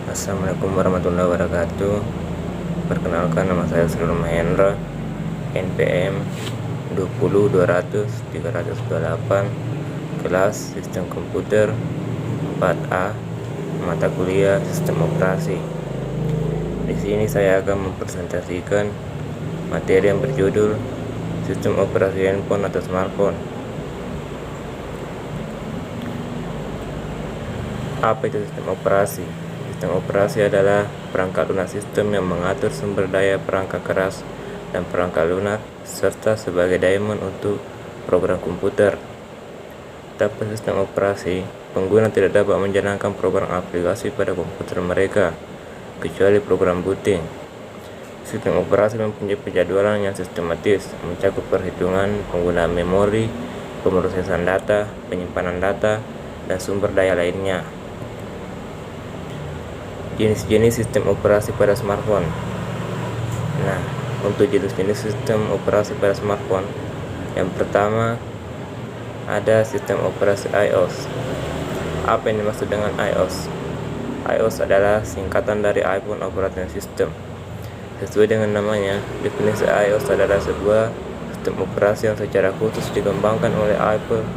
Assalamualaikum warahmatullahi wabarakatuh. Perkenalkan, nama saya Sri Mahendra, NPM 20200-328, kelas Sistem Komputer 4A, mata kuliah Sistem Operasi. Di sini saya akan mempresentasikan materi yang berjudul Sistem Operasi Handphone atau Smartphone. Apa itu sistem operasi? Sistem operasi adalah perangkat lunak sistem yang mengatur sumber daya perangkat keras dan perangkat lunak serta sebagai daemon untuk program komputer. Tanpa sistem operasi, pengguna tidak dapat menjalankan program aplikasi pada komputer mereka, kecuali program booting. Sistem operasi mempunyai penjadwalan yang sistematis, mencakup perhitungan, penggunaan memori, pemrosesan data, penyimpanan data, dan sumber daya lainnya. Jenis-jenis sistem operasi pada smartphone. Nah, untuk jenis-jenis sistem operasi pada smartphone, yang pertama ada sistem operasi iOS. Apa yang dimaksud dengan iOS? iOS adalah singkatan dari iPhone Operating System. Sesuai dengan namanya, definisi iOS adalah sebuah sistem operasi yang secara khusus dikembangkan oleh Apple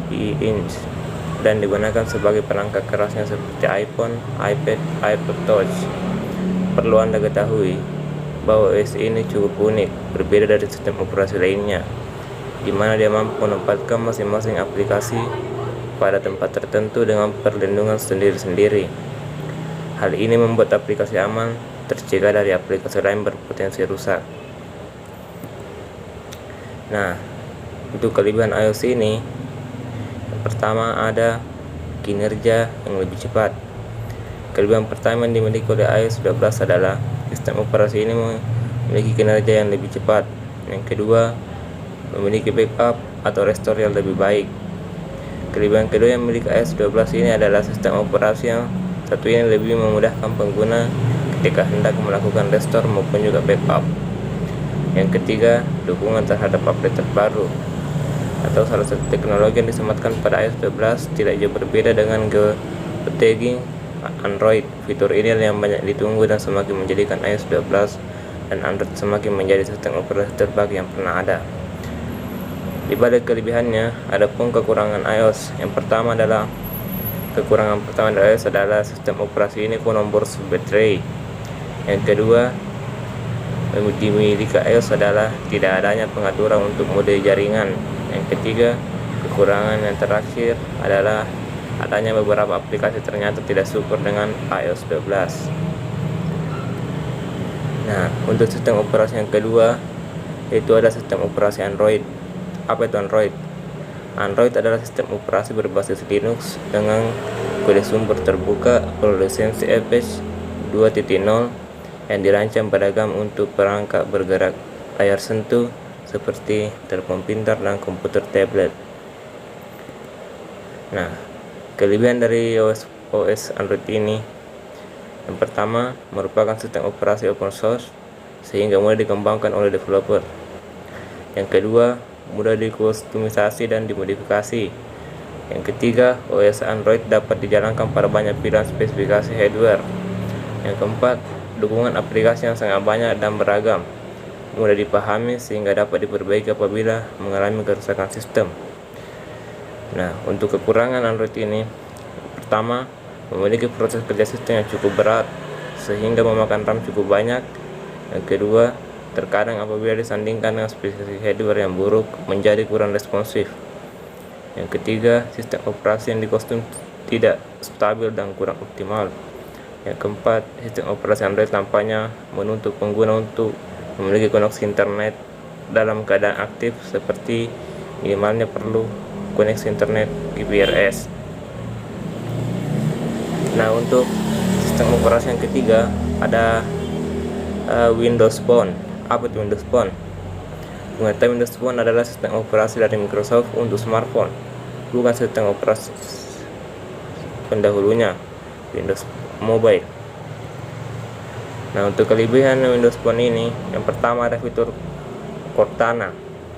Inc. dan digunakan sebagai perangkat kerasnya seperti iPhone, iPad, iPod Touch. Perlu Anda ketahui bahwa OS ini cukup unik, berbeda dari sistem operasi lainnya, di mana dia mampu menempatkan masing-masing aplikasi pada tempat tertentu dengan perlindungan sendiri-sendiri. Hal ini membuat aplikasi aman, tercegah dari aplikasi lain berpotensi rusak. Nah, untuk kelebihan iOS ini, pertama ada kinerja yang lebih cepat. Kelebihan pertama yang dimiliki oleh iOS 12 adalah sistem operasi ini memiliki kinerja yang lebih cepat. Yang kedua, memiliki backup atau restore yang lebih baik. Kelebihan kedua yang memiliki iOS 12 ini adalah sistem operasi yang satu ini lebih memudahkan pengguna ketika hendak melakukan restore maupun juga backup. Yang ketiga, dukungan terhadap update terbaru atau salah satu teknologi yang disematkan pada iOS 12 tidak jauh berbeda dengan geotagging Android. Fitur ini yang banyak ditunggu dan semakin menjadikan iOS 12 dan Android semakin menjadi sistem operasi terbaik yang pernah ada. Di balik kelebihannya, ada pun kekurangan iOS. Kekurangan pertama dari iOS adalah sistem operasi ini penuh boros baterai. Yang kedua, dimiliki iOS adalah tidak adanya pengaturan untuk mode jaringan. Yang ketiga, kekurangan yang terakhir adalah adanya beberapa aplikasi ternyata tidak support dengan iOS 12. Nah, untuk sistem operasi yang kedua, yaitu ada sistem operasi Android. Apa itu Android? Android adalah sistem operasi berbasis Linux dengan kode sumber terbuka berlisensi Apache 2.0 yang dirancang beragam untuk perangkat bergerak layar sentuh seperti telepon pintar dan komputer tablet. Nah, kelebihan dari OS Android ini, yang pertama, merupakan sistem operasi open source sehingga mudah dikembangkan oleh developer. Yang kedua, mudah dikustomisasi dan dimodifikasi. Yang ketiga, OS Android dapat dijalankan pada banyak pilihan spesifikasi hardware. Yang keempat, dukungan aplikasi yang sangat banyak dan beragam, mudah dipahami sehingga dapat diperbaiki apabila mengalami kerusakan sistem. Nah, untuk kekurangan Android ini, pertama, memiliki proses kerja sistem yang cukup berat sehingga memakan RAM cukup banyak. Yang kedua, terkadang apabila disandingkan dengan spesifikasi hardware yang buruk menjadi kurang responsif. Yang ketiga, sistem operasi yang dikostum tidak stabil dan kurang optimal. Yang keempat, sistem operasi Android tampaknya menuntut pengguna untuk memiliki koneksi internet dalam keadaan aktif, seperti minimalnya perlu koneksi internet GPRS. Nah, untuk sistem operasi yang ketiga ada Windows Phone. Apa itu Windows Phone? Mengetahui Windows Phone adalah sistem operasi dari Microsoft untuk smartphone, bukan sistem operasi pendahulunya, Windows Mobile. Nah, untuk kelebihan Windows Phone ini, yang pertama ada fitur Cortana.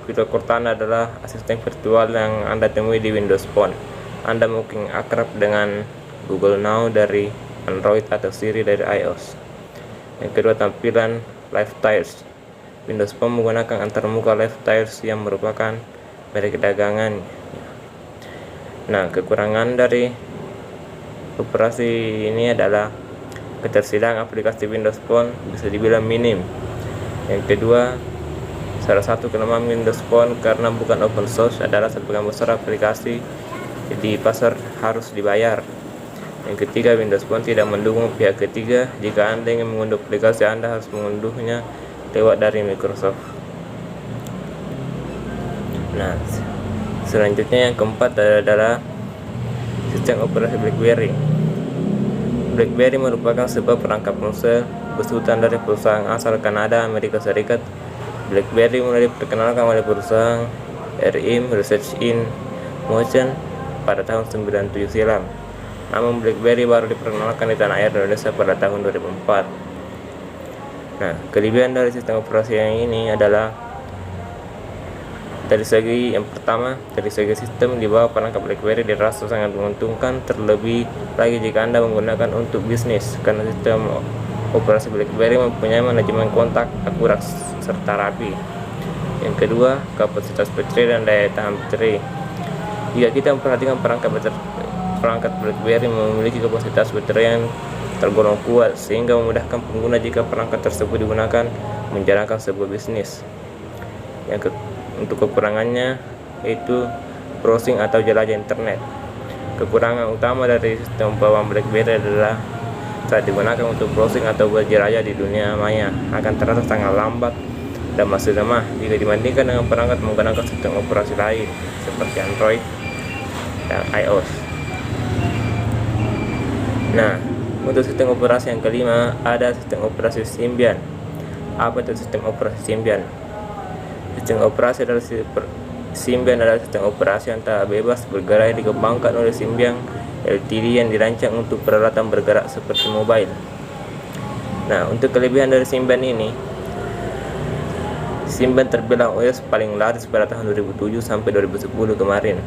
Fitur Cortana adalah asisten virtual yang Anda temui di Windows Phone. Anda mungkin akrab dengan Google Now dari Android atau Siri dari iOS. Yang kedua, tampilan Live Tiles. Windows Phone menggunakan antarmuka Live Tiles yang merupakan merek dagangan. Nah, kekurangan dari operasi ini adalah ketersediaan aplikasi Windows Phone bisa dibilang minim. Yang kedua, salah satu kelemahan Windows Phone karena bukan open source adalah sebagian besar aplikasi di pasar harus dibayar. Yang ketiga, Windows Phone tidak mendukung pihak ketiga. Jika Anda ingin mengunduh aplikasi, Anda harus mengunduhnya lewat dari Microsoft. Nah, selanjutnya yang keempat adalah sistem operasi BlackBerry. BlackBerry merupakan sebuah perangkat ponsel besutan dari perusahaan asal Kanada, Amerika Serikat. BlackBerry mulai diperkenalkan oleh perusahaan RIM Research in Motion pada tahun 97 silam. Namun BlackBerry baru diperkenalkan di tanah air Indonesia pada tahun 2004. Nah, kelebihan dari sistem operasi yang ini adalah dari segi sistem di bawah perangkat BlackBerry dirasa sangat menguntungkan, terlebih lagi jika Anda menggunakan untuk bisnis, karena sistem operasi BlackBerry mempunyai manajemen kontak akurat serta rapi. Yang kedua, kapasitas baterai dan daya tahan baterai. Jika kita memperhatikan perangkat BlackBerry memiliki kapasitas baterai yang tergolong kuat sehingga memudahkan pengguna jika perangkat tersebut digunakan menjalankan sebuah bisnis. Untuk kekurangannya yaitu browsing atau jelajah internet. Kekurangan utama dari sistem bawaan BlackBerry adalah saat digunakan untuk browsing atau berjelajah di dunia maya akan terasa sangat lambat dan masih lemah jika dibandingkan dengan perangkat menggunakan sistem operasi lain seperti Android dan iOS. Nah, untuk sistem operasi yang kelima ada sistem operasi Symbian. Apa itu sistem operasi Symbian? Sistem operasi Symbian adalah sistem operasi yang tak bebas bergerak yang dikembangkan oleh Symbian Ltd yang dirancang untuk peralatan bergerak seperti mobile. Nah, untuk kelebihan dari Symbian ini, Symbian terbilang OS paling laris pada tahun 2007 sampai 2010 kemarin.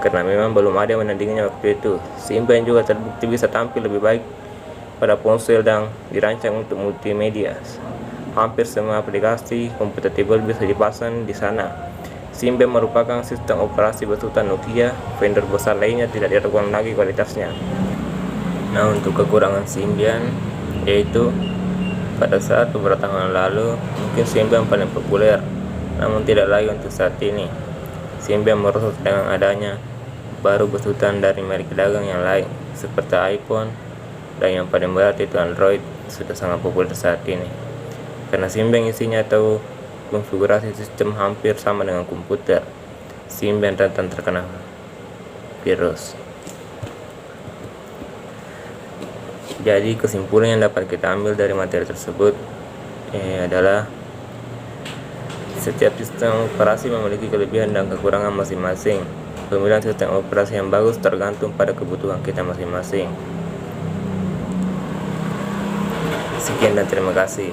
Karena memang belum ada yang menandinginya waktu itu. Symbian juga terbukti bisa tampil lebih baik pada ponsel dan dirancang untuk multimedia. Hampir semua aplikasi kompatibel bisa dipasang di sana. Symbian merupakan sistem operasi besutan Nokia. Vendor besar lainnya tidak diragukan lagi kualitasnya. Nah, untuk kekurangan Symbian yaitu pada saat beberapa tahun lalu mungkin Symbian paling populer, namun tidak lagi untuk saat ini. Symbian merosot dengan adanya baru besutan dari merek dagang yang lain seperti iPhone, dan yang paling berat itu Android sudah sangat populer saat ini karena Symbian isinya atau konfigurasi sistem hampir sama dengan komputer. Symbian rentan terkena virus. Jadi kesimpulan yang dapat kita ambil dari materi tersebut adalah setiap sistem operasi memiliki kelebihan dan kekurangan masing-masing. Pemilihan sistem operasi yang bagus tergantung pada kebutuhan kita masing-masing. Sekian dan terima kasih.